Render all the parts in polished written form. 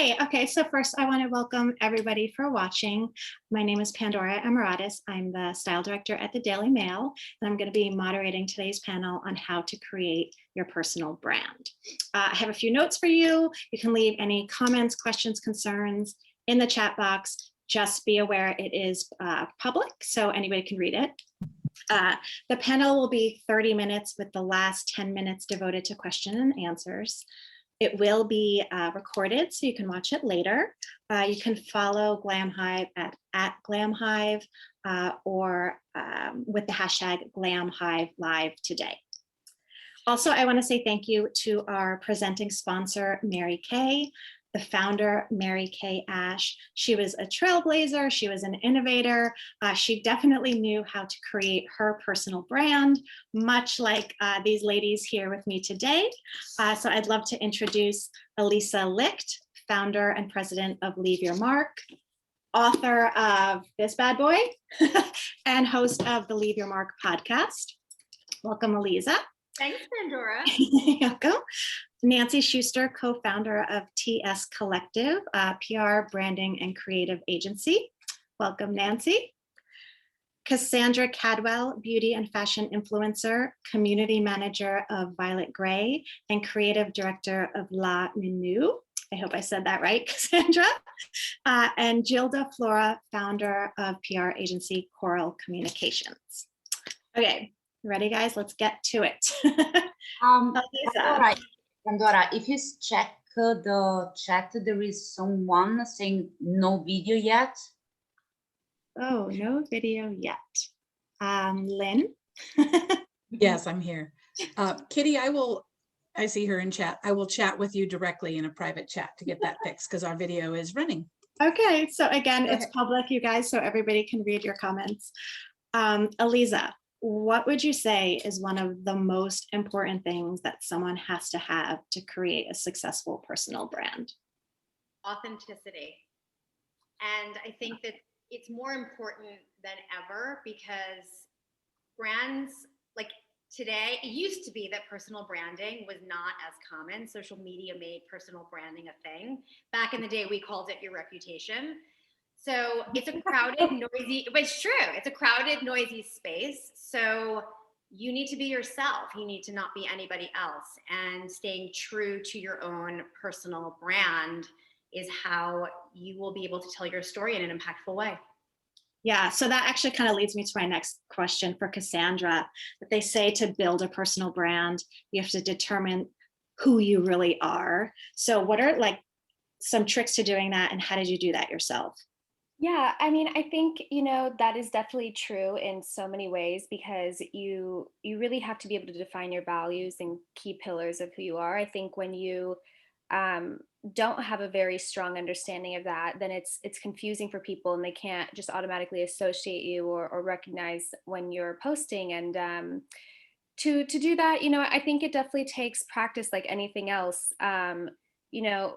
Hi. Okay, so first I want to welcome everybody for watching. My name is Pandora Emiratis. I'm the style director at the Daily Mail, and I'm going to be moderating today's panel on how to create your personal brand. I have a few notes for you. You can leave any comments, questions, concerns in the chat box. Just be aware it is public, so anybody can read it. The panel will be 30 minutes with the last 10 minutes devoted to question and answers. It will be recorded, so you can watch it later. You can follow Glamhive at Glamhive or with the hashtag GlamHiveLive today. Also, I want to say thank you to our presenting sponsor, Mary Kay, the founder, Mary Kay Ash. She was a trailblazer. She was an innovator. She definitely knew how to create her personal brand, much like these ladies here with me today. So I'd love to introduce Elisa Licht, founder and president of Leave Your Mark, author of this bad boy, and host of the Leave Your Mark podcast. Welcome, Elisa. Thanks, Pandora. Welcome. Nancy Schuster, co-founder of TS Collective, PR, branding, and creative agency. Welcome, Nancy. Cassandra Cadwell, beauty and fashion influencer, community manager of Violet Grey, and creative director of La Menu. I hope I said that right, Cassandra. And Gilda Flora, founder of PR agency Coral Communications. Okay, ready, guys? Let's get to it. Pandora, if you check the chat, there is someone saying no video yet. Oh, no video yet. Lynn? Yes, I'm here. Kitty, I see her in chat. I will chat with you directly in a private chat to get that fixed because our video is running. Okay, so again, it's public, you guys, so everybody can read your comments. Elisa, what would you say is one of the most important things that someone has to have to create a successful personal brand? Authenticity. And I think that it's more important than ever because brands, like today, it used to be that personal branding was not as common. Social media made personal branding a thing. Back in the day, we called it your reputation. So it's a crowded, noisy, but it's true. It's a crowded, noisy space. So you need to be yourself. You need to not be anybody else. And staying true to your own personal brand is how you will be able to tell your story in an impactful way. Yeah, so that actually kind of leads me to my next question for Cassandra. That they say to build a personal brand, you have to determine who you really are. So what are like some tricks to doing that, and how did you do that yourself? Yeah, I mean, I think, that is definitely true in so many ways because you really have to be able to define your values and key pillars of who you are. I think when you don't have a very strong understanding of that, then it's confusing for people and they can't just automatically associate you or recognize when you're posting. And to do that, I think it definitely takes practice like anything else. You know,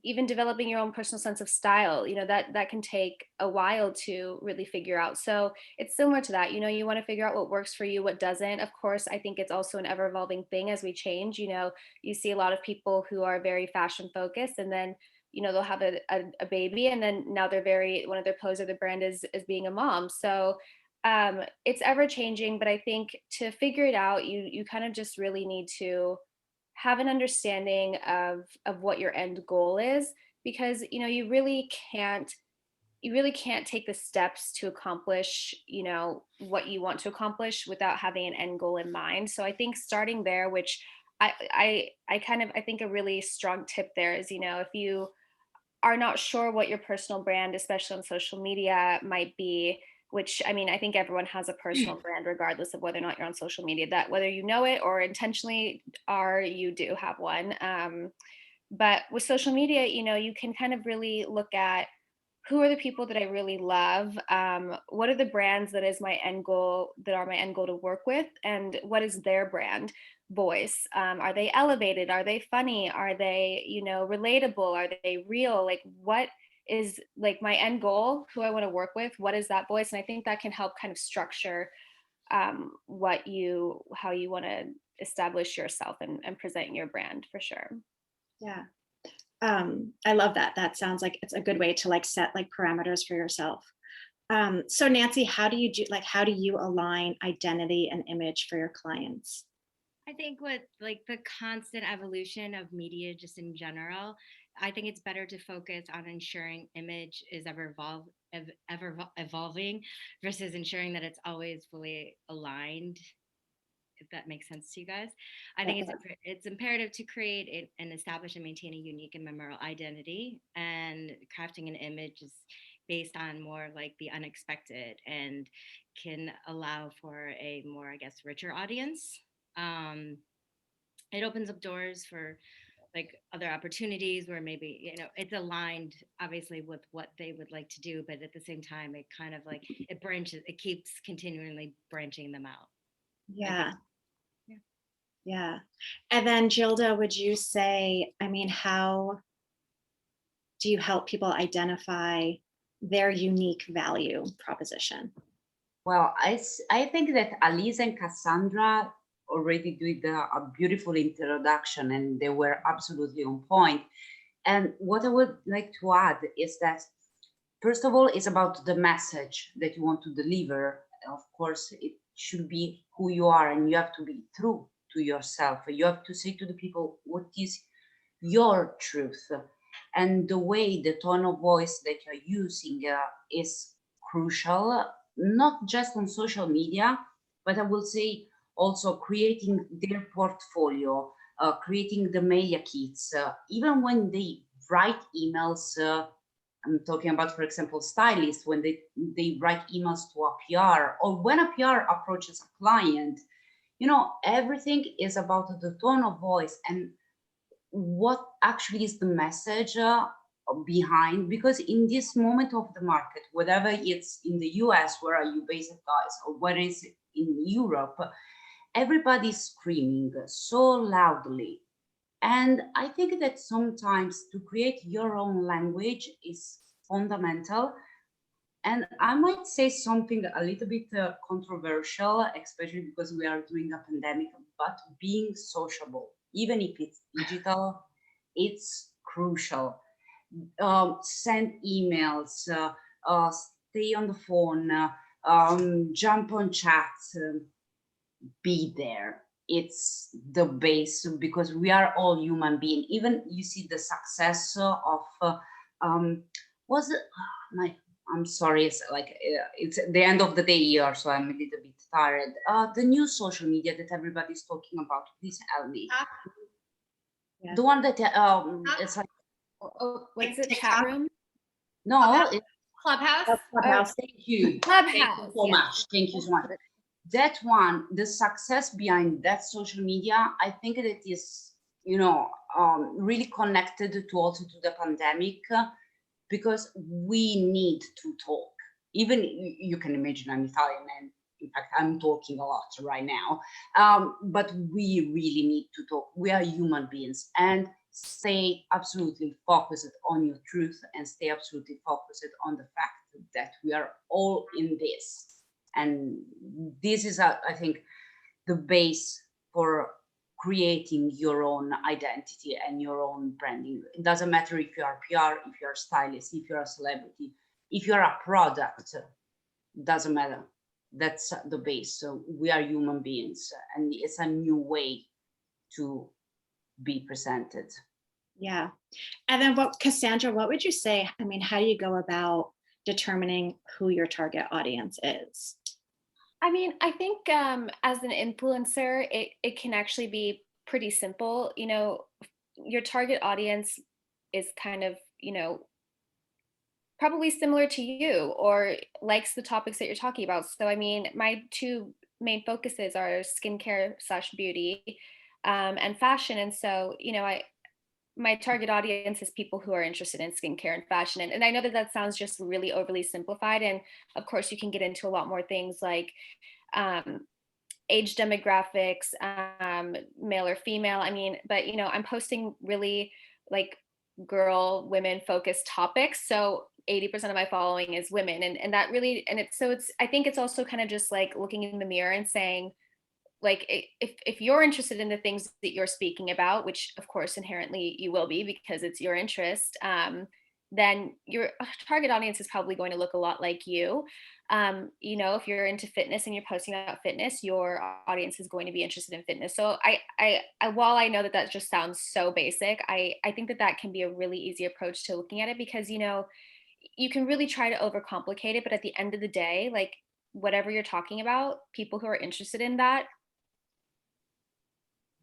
even developing your own personal sense of style, that can take a while to really figure out. So it's similar to that. You want to figure out what works for you, what doesn't. Of course, I think it's also an ever evolving thing as we change. You see a lot of people who are very fashion focused, and then they'll have a baby, and then now one of their pillars of the brand is being a mom. So it's ever changing, but I think to figure it out, you kind of just really need to have an understanding of what your end goal is, because you really can't take the steps to accomplish what you want to accomplish without having an end goal in mind. So I think starting there, which I think a really strong tip there is, if you are not sure what your personal brand, especially on social media, might be, which I mean, I think everyone has a personal brand, regardless of whether or not you're on social media, that whether you know it or intentionally are, you do have one. But with social media, you can kind of really look at who are the people that I really love? What are the brands that are my end goal to work with? And what is their brand voice? Are they elevated? Are they funny? Are they, relatable? Are they real? Like, what is like my end goal, who I want to work with? What is that voice? And I think that can help kind of structure how you want to establish yourself and present your brand for sure. Yeah. I love that. That sounds like it's a good way to like set like parameters for yourself. So Nancy, how do you align identity and image for your clients? I think with like the constant evolution of media just in general, I think it's better to focus on ensuring image is evolving versus ensuring that it's always fully aligned, if that makes sense to you guys. I think it's imperative to create and establish and maintain a unique and memorable identity, and crafting an image is based on more like the unexpected and can allow for a more, I guess, richer audience. um, it opens up doors for like other opportunities where maybe, it's aligned obviously with what they would like to do, but at the same time it kind of like it keeps continually branching them out. Yeah. Yeah. Yeah. And then Gilda, would you say, I mean, how do you help people identify their unique value proposition? Well, I think that Alice and Cassandra already did a beautiful introduction and they were absolutely on point. And what I would like to add is that, first of all, it's about the message that you want to deliver. Of course, it should be who you are and you have to be true to yourself. You have to say to the people what is your truth. And the way, the tone of voice that you're using is crucial, not just on social media, but I will say also creating their portfolio, creating the media kits, even when they write emails. I'm talking about, for example, stylists, when they write emails to a PR, or when a PR approaches a client, everything is about the tone of voice and what actually is the message behind. Because in this moment of the market, whatever it's in the US, where are you based, guys, or what is in Europe, everybody's screaming so loudly. And I think that sometimes to create your own language is fundamental. And I might say something a little bit controversial, especially because we are doing a pandemic, but being sociable, even if it's digital, it's crucial. Send emails, stay on the phone, jump on chats, be there. It's the base, because we are all human beings. Even you see the success of was it my I'm sorry, it's like it's the end of the day here, so I'm a little bit tired. The new social media that everybody's talking about, please help me. Yeah. The one that it's like, Oh, what's it? TikTok? Chat room? no, Clubhouse. Clubhouse. thank you. Clubhouse. Thank you so much. Thank you so much. That one, the success behind that social media, I think that it is, really connected to also to the pandemic, because we need to talk. Even you can imagine I'm Italian, and in fact I'm talking a lot right now. But we really need to talk. We are human beings, and stay absolutely focused on your truth, and stay absolutely focused on the fact that we are all in this. And this is, I think, the base for creating your own identity and your own branding. It doesn't matter if you are PR, if you're a stylist, if you're a celebrity, if you're a product, doesn't matter. That's the base. So we are human beings, and it's a new way to be presented. Yeah. And then Cassandra, what would you say? I mean, how do you go about determining who your target audience is? I mean, I think as an influencer, it can actually be pretty simple. Your target audience is kind of, probably similar to you or likes the topics that you're talking about. So, I mean, my two main focuses are skincare/beauty and fashion. And so, my target audience is people who are interested in skincare and fashion. And I know that sounds just really overly simplified. And of course, you can get into a lot more things like age demographics, male or female. I mean, but I'm posting really like women focused topics. So 80% of my following is women. And that really, and it's I think it's also kind of just like looking in the mirror and saying, like if you're interested in the things that you're speaking about, which of course inherently you will be because it's your interest, then your target audience is probably going to look a lot like you. You know, if you're into fitness and you're posting about fitness, your audience is going to be interested in fitness. So while I know that that just sounds so basic, I think that that can be a really easy approach to looking at it, because, you know, you can really try to overcomplicate it, but at the end of the day, like, whatever you're talking about, people who are interested in that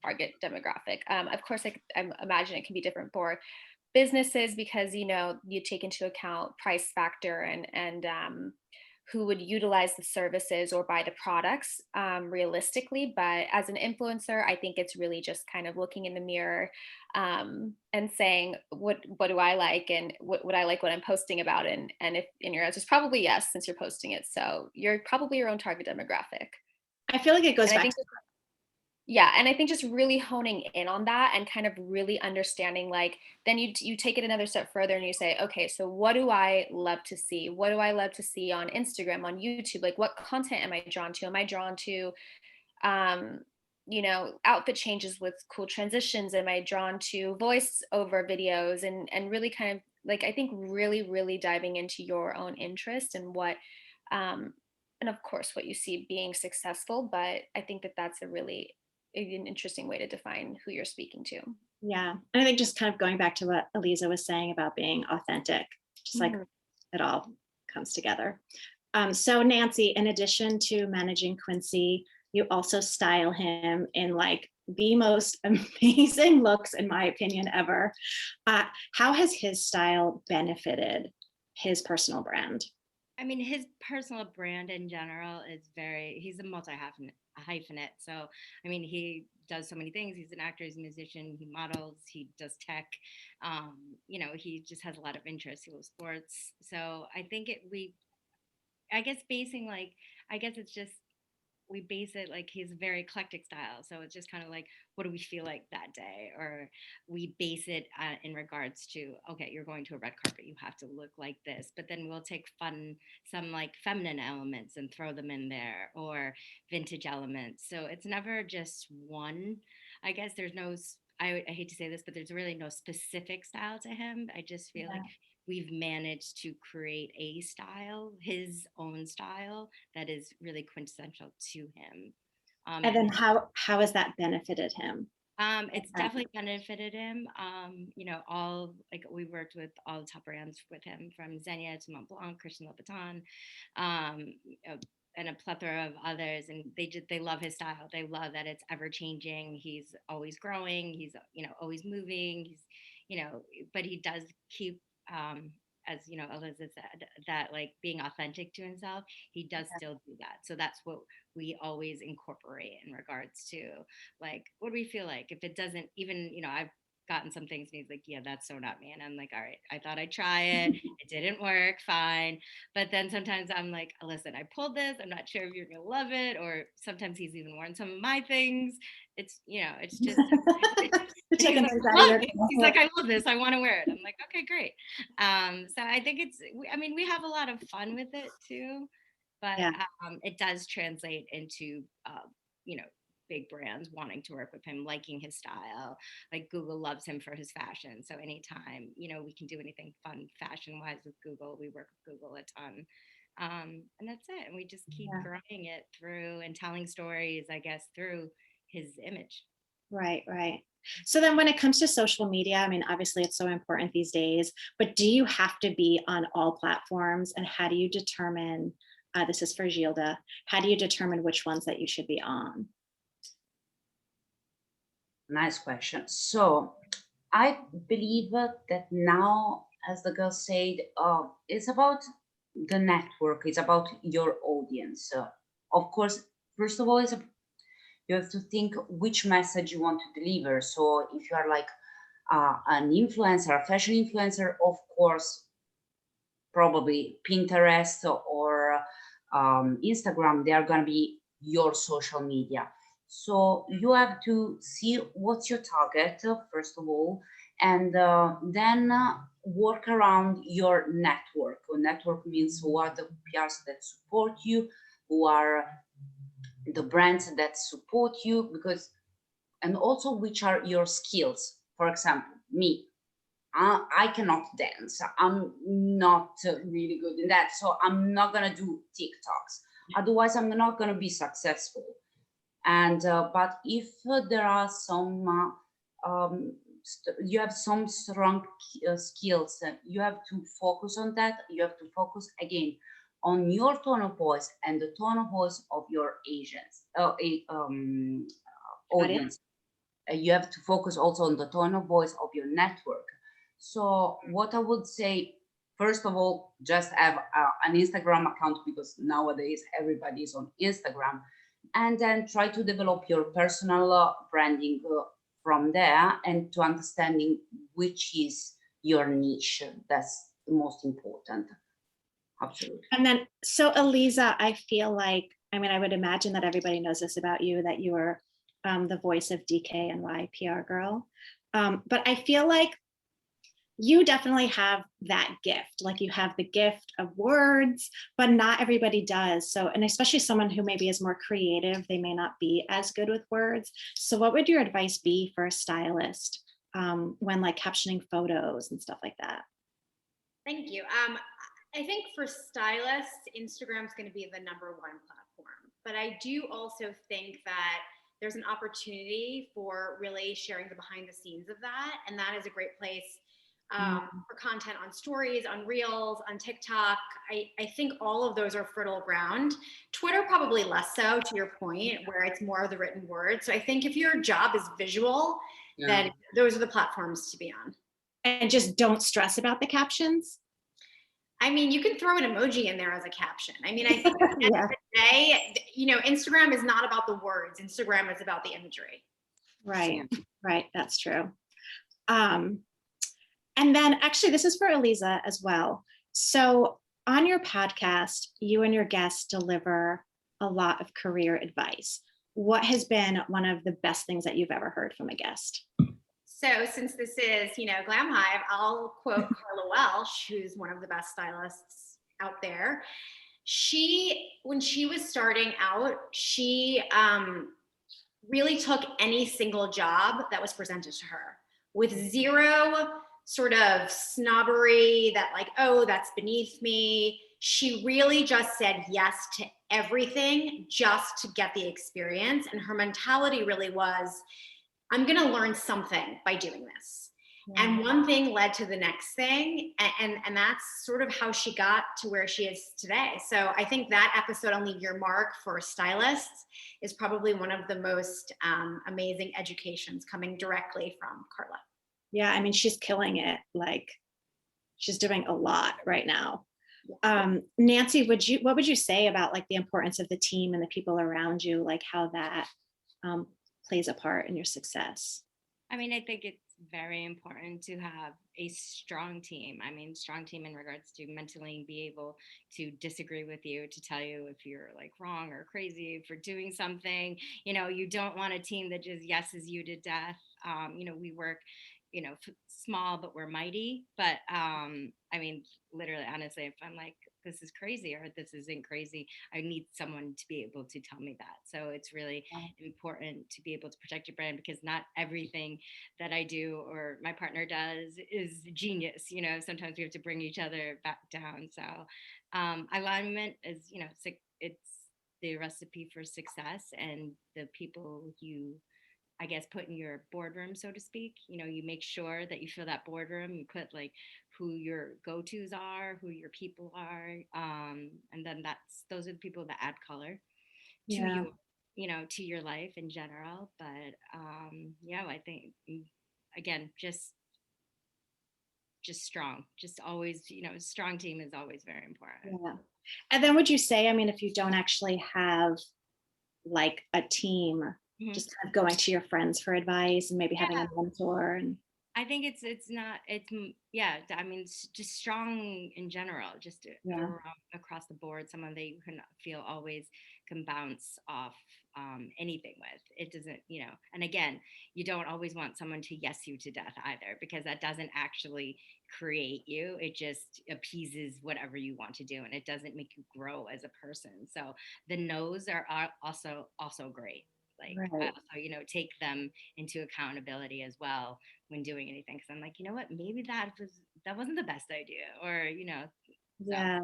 target demographic. Of course, I imagine it can be different for businesses because, you know, you take into account price factor and who would utilize the services or buy the products realistically. But as an influencer, I think it's really just kind of looking in the mirror and saying, what do I like, and what would I like what I'm posting about, and if in your answer is probably yes, since you're posting it, so you're probably your own target demographic. I feel like it goes And I back think to yeah, and I think just really honing in on that and kind of really understanding, like, then you take it another step further and you say, okay, so what do I love to see? What do I love to see on Instagram, on YouTube? Like, what content am I drawn to? Am I drawn to, um, you know, outfit changes with cool transitions? Am I drawn to voice over videos? And really kind of like, I think really diving into your own interest and what, um, and of course what you see being successful. But I think that that's a really an interesting way to define who you're speaking to. yeah. And I think just kind of going back to what Eliza was saying about being authentic, just like Mhm. it all comes together. So Nancy, in addition to managing Quincy, you also style him in like the most amazing looks, in my opinion, ever. Uh, how has his style benefited his personal brand? I mean, his personal brand in general is he's a hyphenate. So, I mean, he does so many things. He's an actor, he's a musician, he models, he does tech. You know, he just has a lot of interests. He loves sports. So I think I guess I guess it's just, we base it like he's a very eclectic style. So it's just kind of like, what do we feel like that day? Or we base it in regards to, okay, you're going to a red carpet, you have to look like this. But then we'll take some like feminine elements and throw them in there, or vintage elements. So it's never just one. I guess there's no, I hate to say this, but there's really no specific style to him. I just feel like we've managed to create a style, his own style, that is really quintessential to him. And then how has that benefited him? It's definitely benefited him. You know, all like we worked with all the top brands with him, from Zegna to Montblanc, Christian Louboutin, and a plethora of others. And they love his style. They love that it's ever changing. He's always growing. He's, you know, always moving. He's, you know, but he does keep, as you know, Elizabeth said, that like being authentic to himself, he does still do that. So that's what we always incorporate in regards to, like, what do we feel like if it doesn't even, you know, I've gotten some things and he's like, yeah, that's so not me. And I'm like, all right, I thought I'd try it. It didn't work, fine. But then sometimes I'm like, listen, I pulled this. I'm not sure if you're gonna love it. Or sometimes he's even worn some of my things. It's, you know, it's just he's like, I love this. I want to wear it. I'm like, okay, great. So I think I mean, we have a lot of fun with it too, but Yeah. it does translate into, you know, big brands wanting to work with him, liking his style. Like Google loves him for his fashion. So anytime, you know, we can do anything fun fashion wise with Google, we work with Google a ton. And that's it. And we just keep growing it through and telling stories, I guess, through his image. Right. So then when it comes to social media, I mean, obviously it's so important these days, but do you have to be on all platforms? And how do you determine, this is for Gilda, how do you determine which ones that you should be on? Nice question. So I believe that now, as the girl said, it's about the network. It's about your audience. Of course, first of all, you have to think which message you want to deliver. So if you are like an influencer, a fashion influencer, of course, probably Pinterest or Instagram, they are going to be your social media. So you have to see what's your target, first of all, and then work around your network. Network means who are the PRs that support you, who are the brands that support you, because, and also which are your skills. For example, me, I cannot dance. I'm not really good in that. So I'm not going to do TikToks. Otherwise, I'm not going to be successful. And, but if there are some, you have some strong skills, you have to focus on that. You have to focus again on your tone of voice and the tone of voice of your audience. You have to focus also on the tone of voice of your network. So what I would say, first of all, just have an Instagram account, because nowadays everybody is on Instagram, and then try to develop your personal branding from there, and to understanding which is your niche. That's the most important. Absolutely. And then, so Eliza, I feel like, I mean, I would imagine that everybody knows this about you, that you are the voice of DKNY PR Girl. But I feel like you definitely have that gift. Like, you have the gift of words, but not everybody does. So, and especially someone who maybe is more creative, they may not be as good with words. So what would your advice be for a stylist when like captioning photos and stuff like that? Thank you. I think for stylists, Instagram is going to be the number one platform. But I do also think that there's an opportunity for really sharing the behind the scenes of that. And that is a great place for content on stories, on reels, on TikTok. I think all of those are fertile ground. Twitter probably less so, to your point, where it's more of the written word. So I think if your job is visual, then those are the platforms to be on. And just don't stress about the captions. I mean, you can throw an emoji in there as a caption. I mean, I think at the end of the day, you know, Instagram is not about the words. Instagram is about the imagery. Right, right, that's true. And then actually, this is for Eliza as well. So on your podcast, you and your guests deliver a lot of career advice. What has been one of the best things that you've ever heard from a guest? So since this is, you know, Glam Hive, I'll quote Carla Welsh, who's one of the best stylists out there. When she was starting out, she really took any single job that was presented to her with zero sort of snobbery that like, oh, that's beneath me. She really just said yes to everything just to get the experience. And her mentality really was, I'm going to learn something by doing this. And one thing led to the next thing. And that's sort of how she got to where she is today. So I think that episode on Leave Your Mark for stylists is probably one of the most amazing educations coming directly from Carla. Yeah, I mean, she's killing it. Like, she's doing a lot right now. Nancy, what would you say about like the importance of the team and the people around you, like how that plays a part in your success? I mean, I think it's very important to have a strong team. I mean, strong team in regards to mentally be able to disagree with you, to tell you if you're like wrong or crazy for doing something. You know, you don't want a team that just yeses you to death. You know, we work, you know, small, but we're mighty. But I mean, literally, honestly, if I'm like, this is crazy or this isn't crazy, I need someone to be able to tell me that. So it's really important to be able to protect your brand, because not everything that I do or my partner does is genius. You know, sometimes we have to bring each other back down. So alignment is, you know, it's the recipe for success, and the people you, I guess, put in your boardroom, so to speak. You know, you make sure that you fill that boardroom, you put like who your go-tos are, who your people are. And then those are the people that add color to you know, to your life in general. But yeah, I think, again, just strong, just always, you know, a strong team is always very important. Yeah. And then would you say, I mean, if you don't actually have like a team, just kind of going to your friends for advice and maybe having a mentor? And I think it's yeah, I mean, it's just strong in general, just across the board, someone that you can feel always can bounce off anything with. It doesn't, you know, and again, you don't always want someone to yes you to death either, because that doesn't actually create you. It just appeases whatever you want to do, and it doesn't make you grow as a person. So the no's are also great. Like Right. also, take them into accountability as well when doing anything. Because I'm like, you know what, maybe that wasn't the best idea, or so. Yeah.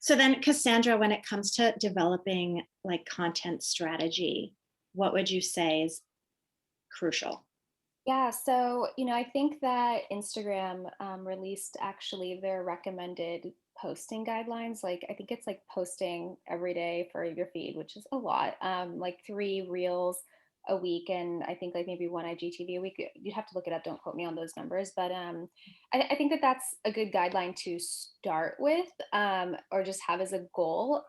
So then, Cassandra, when it comes to developing like content strategy, what would you say is crucial? Yeah, so I think that Instagram released actually their recommended posting guidelines. Like, I think it's like posting every day for your feed, which is a lot. Like 3 reels a week, and I think like maybe 1 IGTV a week. You'd have to look it up. Don't quote me on those numbers, but I think that that's a good guideline to start with, or just have as a goal.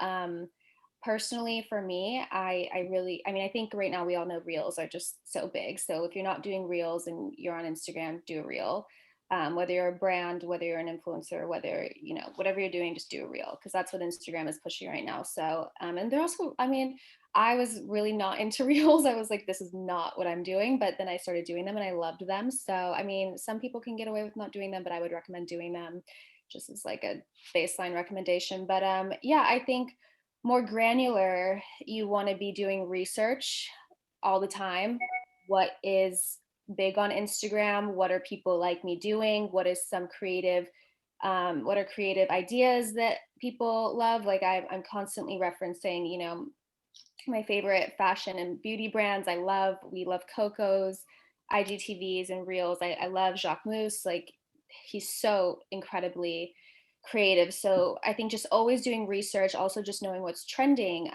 Personally, for me, I mean, I think right now we all know reels are just so big. So if you're not doing reels and you're on Instagram, do a reel. Whether you're a brand, whether you're an influencer, whether whatever you're doing, just do a reel, because that's what Instagram is pushing right now. So and they're also, I mean, I was really not into reels. I was like, this is not what I'm doing, but then I started doing them and I loved them. So I mean, some people can get away with not doing them, but I would recommend doing them, just as like a baseline recommendation. But yeah, I think more granular, you want to be doing research all the time. What is big on Instagram? What are people like me doing? What are creative ideas that people love? Like I'm constantly referencing, my favorite fashion and beauty brands. We love Coco's, IGTVs and Reels. I love Jacques Mousse. Like, he's so incredibly creative. So I think just always doing research, also just knowing what's trending,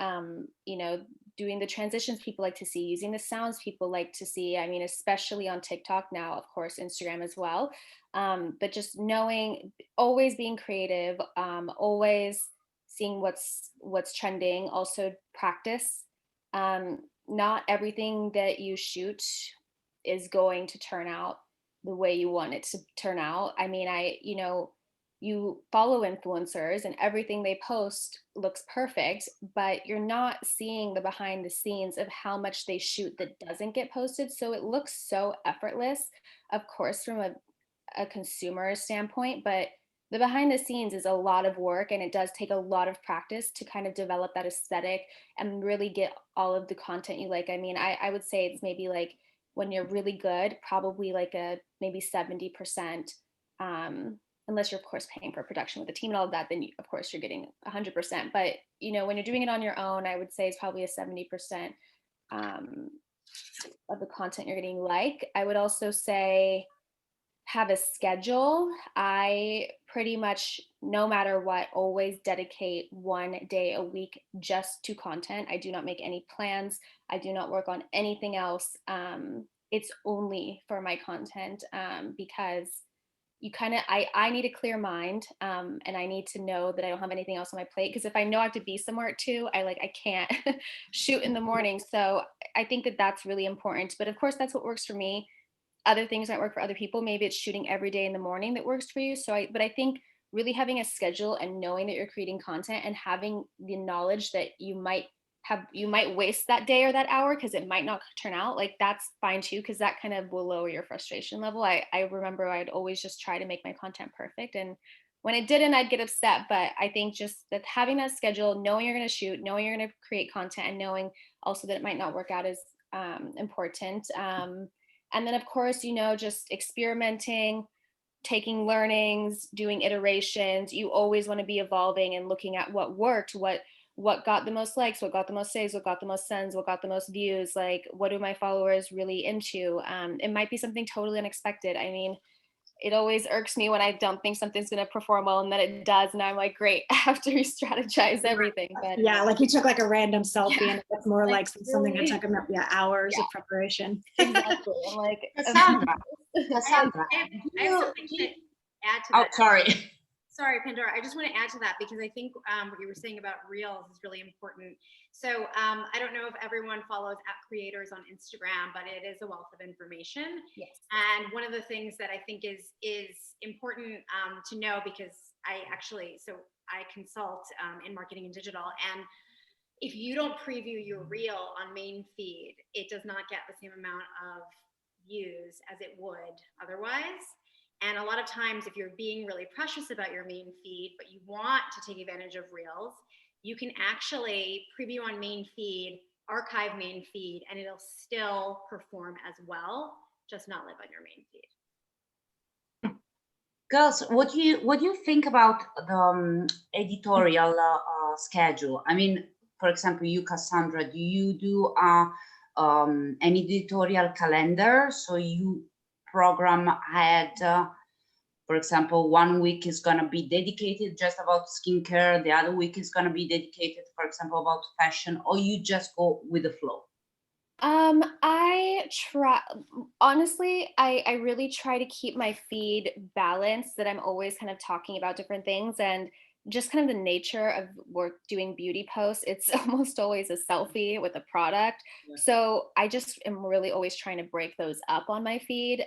doing the transitions people like to see, using the sounds people like to see. I mean, especially on TikTok now, of course, Instagram as well. But just knowing, always being creative, always seeing what's trending. Also practice. Not everything that you shoot is going to turn out the way you want it to turn out. I mean, you follow influencers and everything they post looks perfect, but you're not seeing the behind the scenes of how much they shoot that doesn't get posted. So it looks so effortless, of course, from a consumer standpoint, but the behind the scenes is a lot of work, and it does take a lot of practice to kind of develop that aesthetic and really get all of the content you like. I mean, I would say it's maybe like, when you're really good, probably like a maybe 70%, unless you're of course paying for production with a team and all of that, then of course you're getting 100%. But when you're doing it on your own, I would say it's probably a 70% of the content you're getting. Like, I would also say have a schedule. I pretty much, no matter what, always dedicate 1 day a week just to content. I do not make any plans. I do not work on anything else. It's only for my content, because I need a clear mind, and I need to know that I don't have anything else on my plate, because if I know I have to be somewhere at 2, I can't shoot in the morning. So I think that that's really important. But of course, that's what works for me. Other things might work for other people. Maybe it's shooting every day in the morning that works for you. But I think really having a schedule and knowing that you're creating content and having the knowledge that you might waste that day or that hour because it might not turn out, like, that's fine too, because that kind of will lower your frustration level. I remember I'd always just try to make my content perfect, and when it didn't, I'd get upset. But I think just that having that schedule, knowing you're going to shoot, knowing you're going to create content, and knowing also that it might not work out is important. And then of course, just experimenting, taking learnings, doing iterations. You always want to be evolving and looking at what worked, what got the most likes, what got the most saves, what got the most sends, what got the most views. Like, what do my followers really into? It might be something totally unexpected. I mean, it always irks me when I don't think something's going to perform well and then it does, and I'm like, great, I have to re-strategize everything. But Yeah, like you took like a random selfie and it's more like, like something that really? took hours Yeah. of preparation. Exactly. I'm like, Cassandra, I Cassandra. have something to add to Oh, that. sorry. Sorry, Pandora. I just want to add to that because I think what you were saying about Reels is really important. So I don't know if everyone follows app creators on Instagram, but it is a wealth of information. yes. And one of the things that I think is important to know, because I consult in marketing and digital, and if you don't preview your reel on main feed, it does not get the same amount of views as it would otherwise. And a lot of times, if you're being really precious about your main feed, but you want to take advantage of Reels, you can actually preview on main feed, archive main feed, and it'll still perform as well, just not live on your main feed. Girls, what do you think about the editorial schedule? I mean, for example, you, Cassandra, do you do an editorial calendar? So you program ahead, for example, 1 week is going to be dedicated just about skincare, the other week is going to be dedicated, for example, about fashion, or you just go with the flow? I try, honestly, I really try to keep my feed balanced, that I'm always kind of talking about different things, and just kind of the nature of work doing beauty posts, it's almost always a selfie with a product. Yeah. So I just am really always trying to break those up on my feed,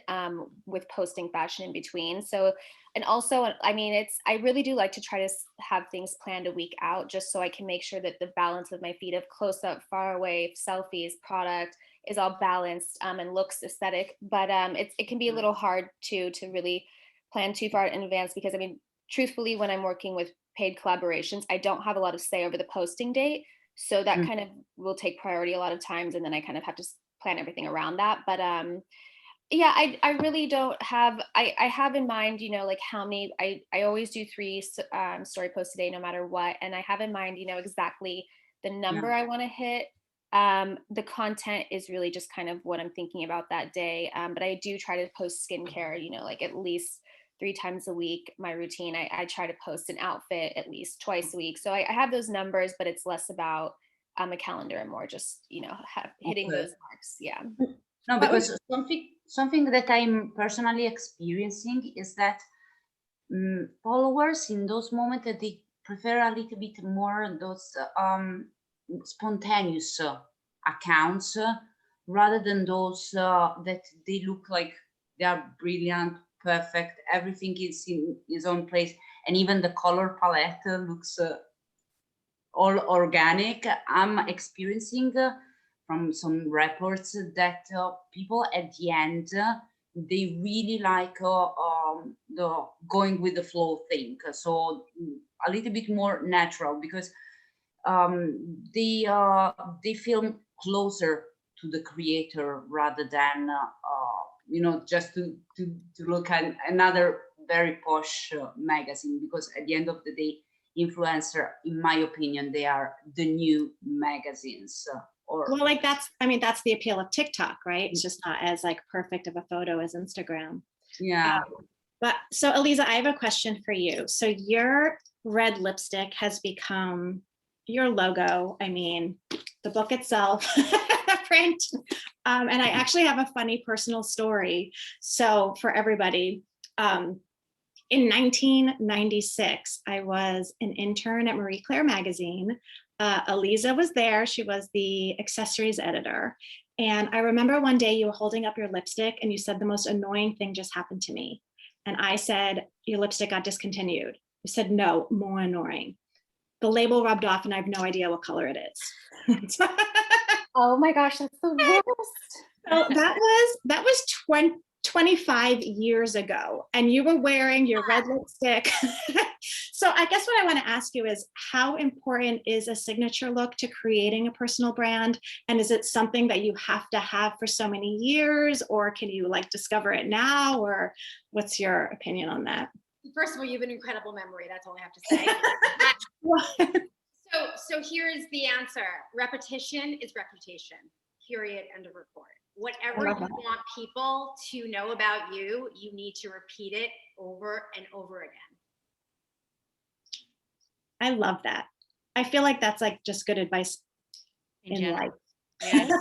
with posting fashion in between. So, and also, I mean, I really do like to try to have things planned a week out, just so I can make sure that the balance of my feed of close up, far away, selfies, product is all balanced, and looks aesthetic. But it can be a little hard to really plan too far in advance, because I mean, truthfully, when I'm working with paid collaborations, I don't have a lot of say over the posting date. So that kind of will take priority a lot of times. And then I kind of have to plan everything around that. But yeah, I really don't have, I have in mind, you know, like how many, I always do 3 story posts a day, no matter what. And I have in mind, you know, exactly the number I want to hit. The content is really just kind of what I'm thinking about that day. But I do try to post skincare, you know, like at least 3 times a week. My routine, I try to post an outfit at least twice a week. So I have those numbers, but it's less about a calendar and more just, you know, hitting Okay. those marks. Yeah. No, because something that I'm personally experiencing is that followers in those moments that they prefer a little bit more those spontaneous accounts rather than those that they look like they are brilliant, perfect, everything is in its own place, and even the color palette looks all organic. I'm experiencing from some reports that people at the end they really like the going with the flow thing. So a little bit more natural, because they feel closer to the creator rather than you know, just to look at another very posh magazine. Because at the end of the day, influencer, in my opinion, they are the new magazines. Or Well, like I mean, that's the appeal of TikTok, right? It's just not as like perfect of a photo as Instagram. yeah. But so Eliza, I have a question for you. So your red lipstick has become your logo. I mean, the book itself, the print. And I actually have a funny personal story. So for everybody, in 1996, I was an intern at Marie Claire magazine. Eliza was there. She was the accessories editor. And I remember one day you were holding up your lipstick and you said, the most annoying thing just happened to me. And I said, your lipstick got discontinued. You said, no, more annoying. The label rubbed off and I have no idea what color it is. Oh my gosh, that's the worst. So that was 25 years ago, and you were wearing your red lipstick. So I guess what I want to ask you is, how important is a signature look to creating a personal brand? And is it something that you have to have for so many years, or can you like discover it now? Or what's your opinion on that? First of all, you have an incredible memory. That's all I have to say. So here's the answer. Repetition is reputation, period, end of report. Whatever you want people to know about you, you need to repeat it over and over again. I love that. I feel like that's like just good advice in life. Yes.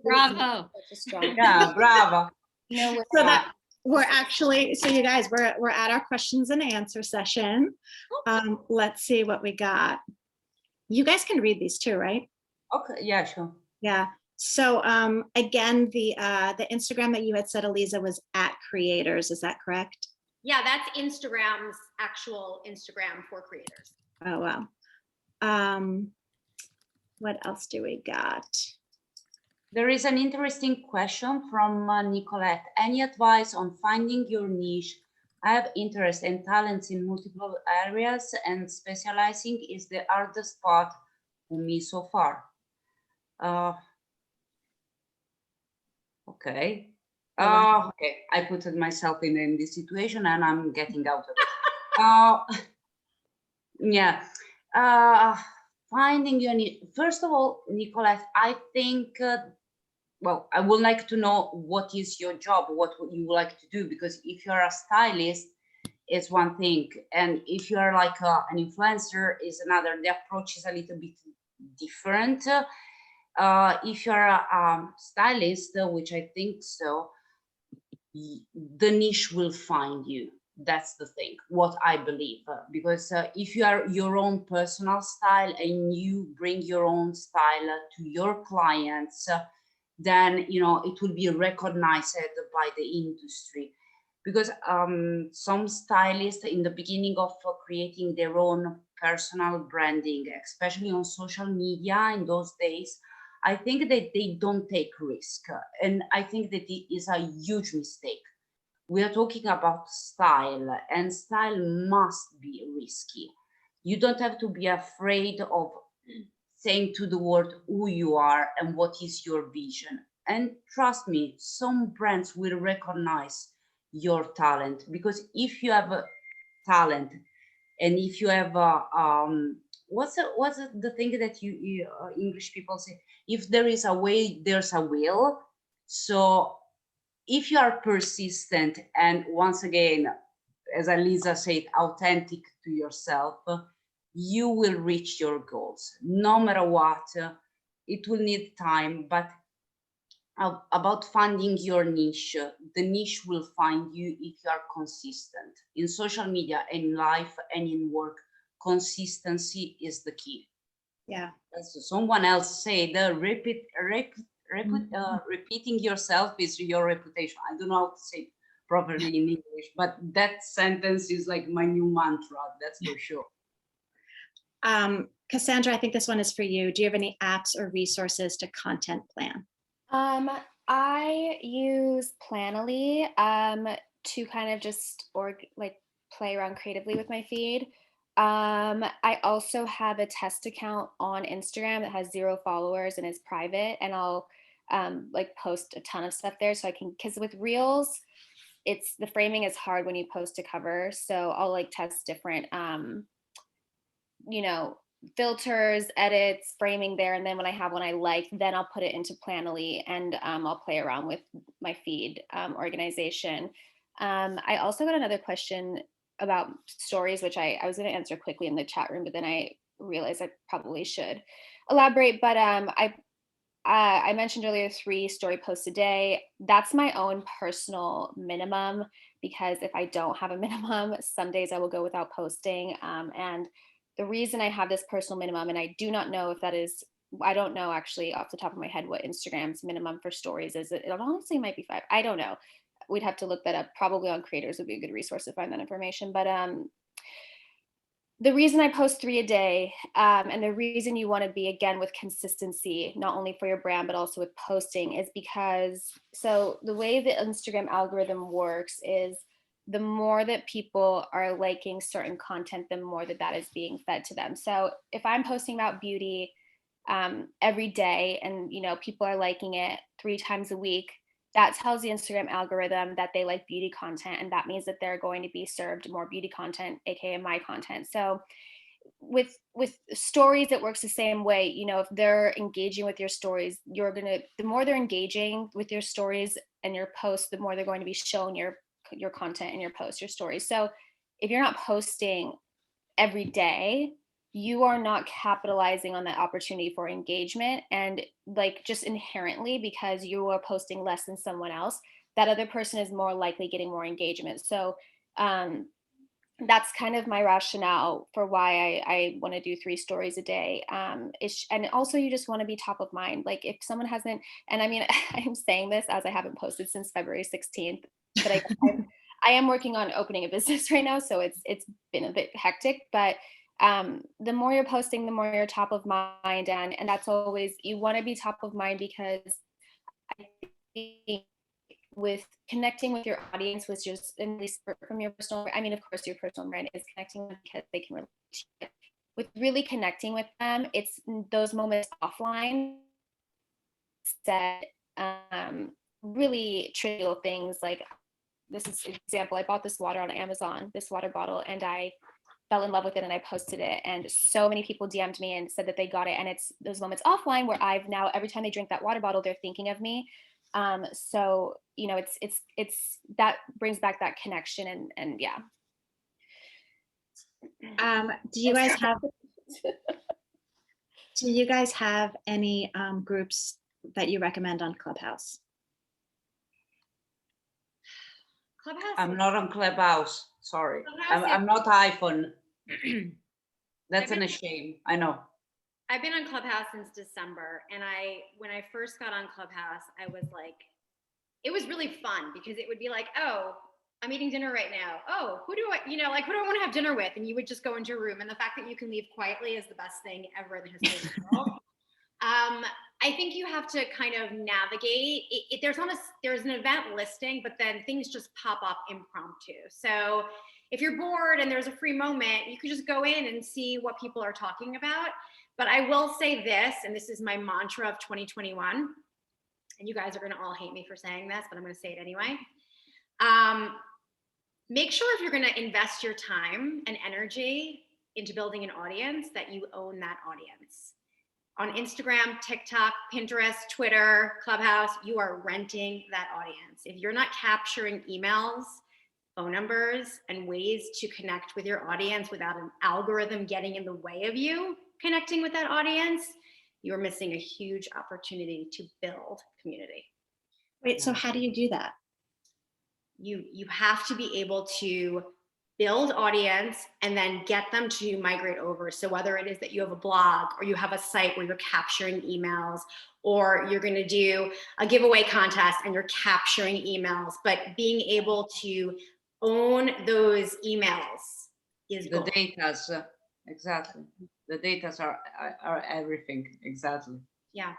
Bravo. Yeah, bravo. No, So that we're actually, so you guys, we're at our questions and answer session. Let's see what we got. You guys can read these too, right? Okay, yeah, sure. Yeah. So again, the Instagram that you had said, Eliza, was @creators. Is that correct? Yeah, that's Instagram's actual Instagram for creators. Oh, wow. What else do we got? There is an interesting question from Nicolette. Any advice on finding your niche? I have interest and talents in multiple areas, and specializing is the hardest part for me so far. Okay. Okay, I put myself in this situation and I'm getting out of it. Yeah. Finding your niche. First of all, Nicolette, I think well, I would like to know what is your job, what would you like to do, because if you're a stylist, it's one thing, and if you're like an influencer, is another. The approach is a little bit different. If you're a stylist, which I think so, the niche will find you. That's the thing, what I believe, because if you are your own personal style and you bring your own style to your clients, then you know it will be recognized by the industry. Because some stylists in the beginning of creating their own personal branding, especially on social media in those days, I think that they don't take risk, and I think that it is a huge mistake. We are talking about style, and style must be risky. You don't have to be afraid of saying to the world who you are and what is your vision. And trust me, some brands will recognize your talent, because if you have a talent, and if you have a what's the thing that you English people say, if there is a way, there's a will. So if you are persistent, and once again, as Elisa said, authentic to yourself, you will reach your goals no matter what. It will need time, but about finding your niche, the niche will find you if you are consistent in social media, in life, and in work. Consistency is the key. Yeah. As someone else said, repeating yourself is your reputation. I don't know how to say it properly in English, but that sentence is like my new mantra, that's for sure. Cassandra, I think this one is for you. Do you have any apps or resources to content plan? I use Planoly to kind of just play around creatively with my feed. I also have a test account on Instagram that has 0 followers and is private, and I'll like post a ton of stuff there, so I can, because with Reels, it's the framing is hard when you post a cover, so I'll like test different you know, filters, edits, framing there. And then when I have one I like, then I'll put it into Planoly, and I'll play around with my feed organization. I also got another question about stories, which I was going to answer quickly in the chat room, but then I realized I probably should elaborate. But I mentioned earlier 3 story posts a day. That's my own personal minimum, because if I don't have a minimum, some days I will go without posting. And the reason I have this personal minimum, and I do not know if that is, I don't know actually off the top of my head what Instagram's minimum for stories is. It honestly might be 5. I don't know. We'd have to look that up. Probably on Creators would be a good resource to find that information. But the reason I post 3 a day, and the reason you want to be, again, with consistency, not only for your brand, but also with posting, is because, so the way the Instagram algorithm works is the more that people are liking certain content, the more that is being fed to them. So if I'm posting about beauty every day, and you know people are liking it 3 times a week, that tells the Instagram algorithm that they like beauty content, and that means that they're going to be served more beauty content, aka my content. So with stories, it works the same way. You know, if they're engaging with your stories, the more they're engaging with your stories and your posts, the more they're going to be shown your content and your posts, your stories. So if you're not posting every day, you are not capitalizing on that opportunity for engagement. And like, just inherently, because you are posting less than someone else, that other person is more likely getting more engagement. So that's kind of my rationale for why I want to do 3 stories a day. And also, you just want to be top of mind. Like if someone hasn't, and I mean, I'm saying this as I haven't posted since February 16th, but I am working on opening a business right now, so it's been a bit hectic. But the more you're posting, the more you're top of mind, and that's always, you want to be top of mind, because I think with connecting with your audience was just, at least from your personal, I mean, of course, your personal brand is connecting with because they can relate to it. With really connecting with them, it's those moments offline that really trivial things like, this is an example, I bought this water on Amazon, this water bottle, and I fell in love with it and I posted it. And so many people DM'd me and said that they got it. And it's those moments offline where I've now, every time they drink that water bottle, they're thinking of me. So, you know, it's that brings back that connection and yeah. Do you guys have any groups that you recommend on Clubhouse? Clubhouse. I'm not on Clubhouse. Sorry. Clubhouse I'm not iPhone. That's I've a been- shame. I know. I've been on Clubhouse since December, and when I first got on Clubhouse, I was like, it was really fun because it would be like, oh, I'm eating dinner right now. Oh, who do I want to have dinner with? And you would just go into a room, and the fact that you can leave quietly is the best thing ever in the history of the world. I think you have to kind of navigate. There's an event listing, but then things just pop up impromptu. So if you're bored and there's a free moment, you could just go in and see what people are talking about. But I will say this, and this is my mantra of 2021, and you guys are going to all hate me for saying this, but I'm going to say it anyway. Make sure if you're going to invest your time and energy into building an audience, that you own that audience. On Instagram, TikTok, Pinterest, Twitter, Clubhouse, you are renting that audience. If you're not capturing emails, phone numbers, and ways to connect with your audience without an algorithm getting in the way of you connecting with that audience, you're missing a huge opportunity to build community. Wait, so how do you do that? You have to be able to build audience and then get them to migrate over. So whether it is that you have a blog or you have a site where you're capturing emails, or you're going to do a giveaway contest and you're capturing emails, but being able to own those emails is The gold. datas, exactly. The datas are everything, exactly. Yeah.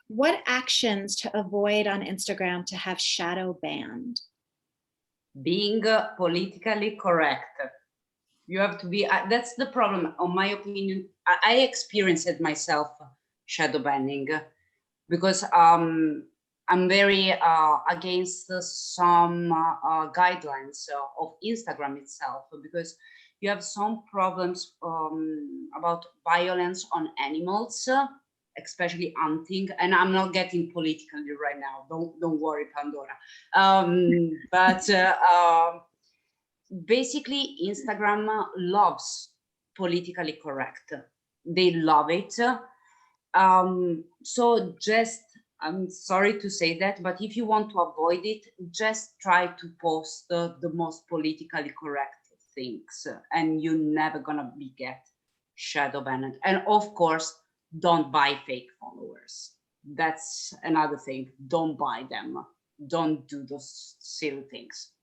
What actions to avoid on Instagram to have shadow banned? Being politically correct. You have to be, that's the problem, in my opinion. I experienced it myself, shadow banning, because I'm very against some guidelines of Instagram itself, because you have some problems about violence on animals, especially hunting. And I'm not getting politically right now. Don't worry, Pandora. But basically, Instagram loves politically correct. They love it. So just, I'm sorry to say that, but if you want to avoid it, just try to post the most politically correct things, and you're never gonna get shadow banned. And of course, don't buy fake followers. That's another thing. Don't buy them. Don't do those silly things.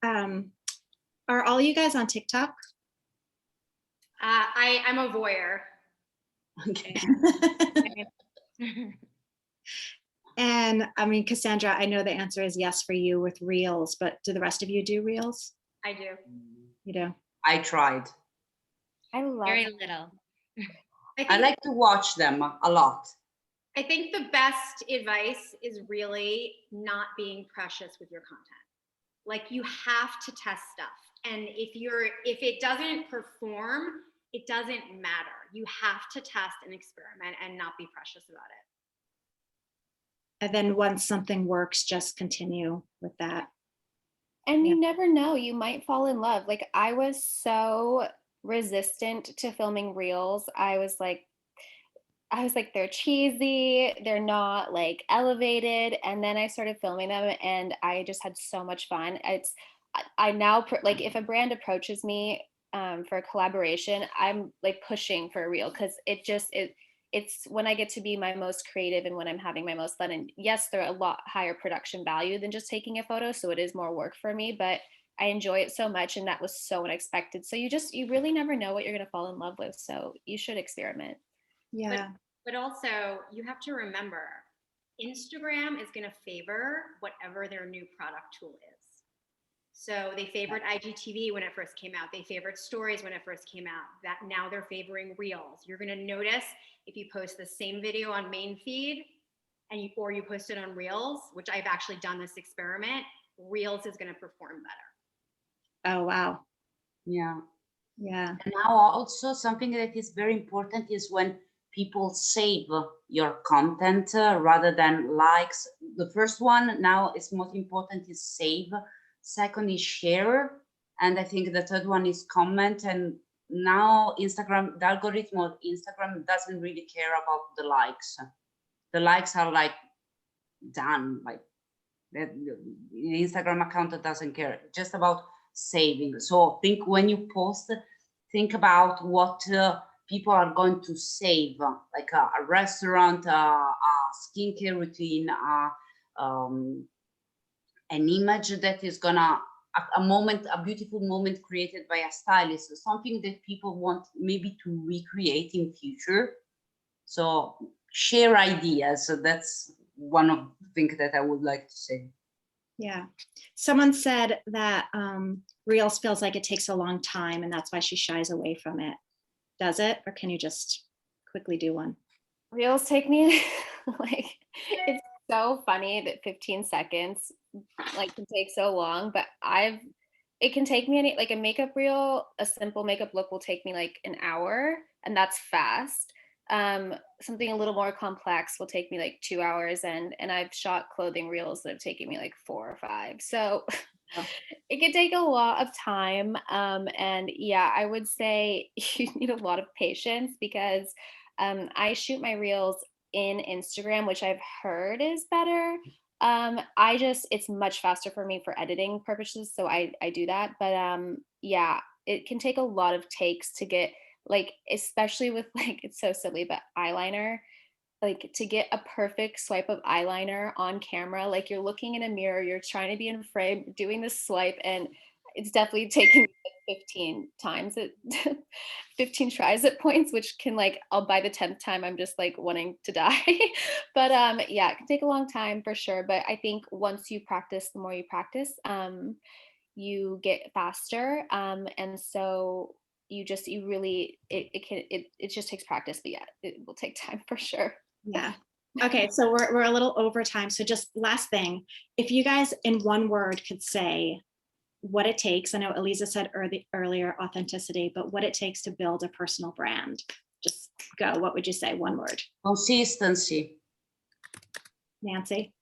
Are all you guys on TikTok? I'm a voyeur. Okay. And I mean, Cassandra, I know the answer is yes for you with Reels, but do the rest of you do Reels? I do. You do? I tried. I love Very little. I like to watch them a lot. I think the best advice is really not being precious with your content. Like, you have to test stuff. And if it doesn't perform, it doesn't matter. You have to test and experiment and not be precious about it. And then once something works, just continue with that. And Yeah. you never know, you might fall in love. Like, I was so resistant to filming reels. I was like, they're cheesy, they're not like elevated. And then I started filming them and I just had so much fun. I now, like, if a brand approaches me for a collaboration, I'm like pushing for a reel, because it's when I get to be my most creative and when I'm having my most fun. And yes, they're a lot higher production value than just taking a photo, so it is more work for me, but I enjoy it so much, and that was so unexpected. So you really never know what you're going to fall in love with, so you should experiment. Yeah. But also, you have to remember, Instagram is going to favor whatever their new product tool is. So they favored IGTV when it first came out. They favored stories when it first came out. That now they're favoring reels. You're going to notice if you post the same video on main feed and or you post it on reels, which I've actually done this experiment, reels is going to perform better. Oh, wow. Yeah. Yeah. And now also something that is very important is when people save your content rather than likes. The first one now is most important is save. Second is share. And I think the third one is comment. And now Instagram, the algorithm of Instagram doesn't really care about the likes. The likes are like done, like the Instagram account doesn't care, just about saving. So think when you post, think about what people are going to save, like a restaurant, a skincare routine, an image that is gonna, a moment, a beautiful moment created by a stylist, so something that people want maybe to recreate in future. So share ideas. So that's one of the things that I would like to say. Yeah. Someone said that Reels feels like it takes a long time and that's why she shies away from it. Does it? Or can you just quickly do one? Reels take me like, it's so funny that 15 seconds like can take so long, but it can take me like a makeup reel, a simple makeup look will take me like an hour, and that's fast. Something a little more complex will take me like 2 hours, and I've shot clothing reels that have taken me like 4 or 5. So it can take a lot of time. And yeah, I would say you need a lot of patience because I shoot my reels in Instagram, which I've heard is better. It's much faster for me for editing purposes, so I do that. But yeah, it can take a lot of takes to get, like, especially with, like, it's so silly, but eyeliner, like to get a perfect swipe of eyeliner on camera, like you're looking in a mirror, you're trying to be in frame, doing this swipe, and it's definitely taken me like 15 times at 15 tries at points, which can, like, I'll by the 10th time I'm just like wanting to die. But yeah, it can take a long time for sure. But I think once you practice, the more you practice, you get faster. And so you really, it just takes practice, but yeah, it will take time for sure. Yeah. Okay, so we're a little over time. So just last thing, if you guys in one word could say what it takes, I know Eliza said earlier authenticity, but what it takes to build a personal brand. Just go. What would you say? One word. Consistency. Nancy?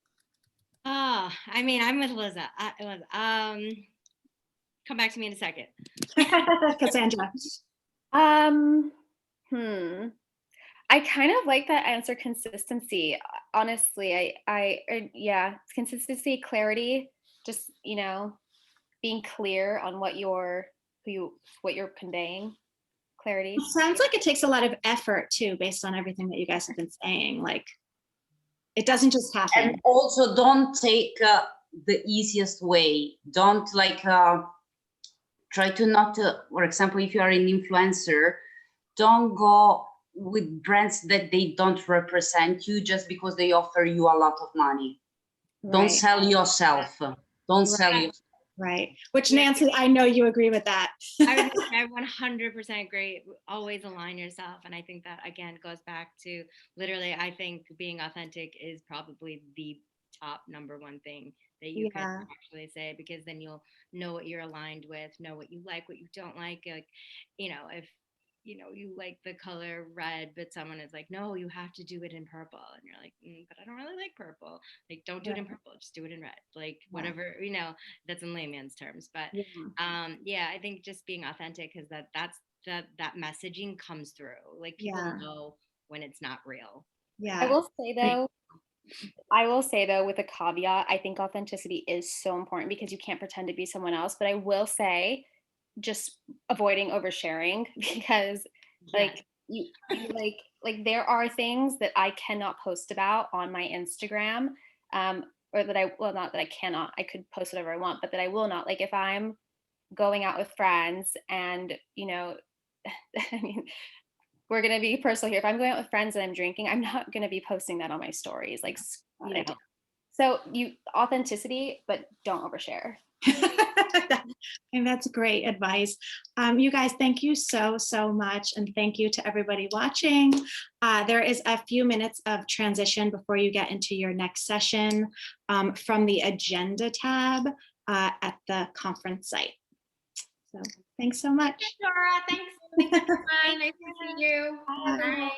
Oh, I mean, I'm with Liza. Come back to me in a second. Cassandra? I kind of like that answer, consistency. Honestly, yeah, consistency, clarity, just, being clear on what you're conveying, clarity. It sounds like it takes a lot of effort too, based on everything that you guys have been saying. Like, it doesn't just happen. And also don't take the easiest way. Don't try to not, for example, if you are an influencer, don't go with brands that they don't represent you just because they offer you a lot of money. Don't Right. sell yourself. Don't sell yourself. Right. Which, Nancy, I know you agree with that. I 100% agree. Always align yourself. And I think that, again, goes back to literally, I think being authentic is probably the top number one thing that you could actually say, because then you'll know what you're aligned with, know what you like, what you don't like. Like, if you like the color red, but someone is like, no, you have to do it in purple. And you're like, but I don't really like purple. Like, don't do it in purple, just do it in red. Like, whatever, that's in layman's terms. But yeah, I think just being authentic, because that messaging comes through. Like, people know when it's not real. Yeah. I will say though, with a caveat, I think authenticity is so important because you can't pretend to be someone else. But I will say, just avoiding oversharing, because like you like there are things that I cannot post about on my Instagram, or that not that I cannot, I could post whatever I want, but that I will not. Like, if I'm going out with friends and I mean, we're gonna be personal here. If I'm going out with friends and I'm drinking, I'm not gonna be posting that on my stories. Like, you know. So authenticity, but don't overshare. And that's great advice. You guys, thank you so much. And thank you to everybody watching. There is a few minutes of transition before you get into your next session from the agenda tab at the conference site. So thanks so much. Dora, thanks. Thanks, everyone. Nice to see you. Bye. Bye.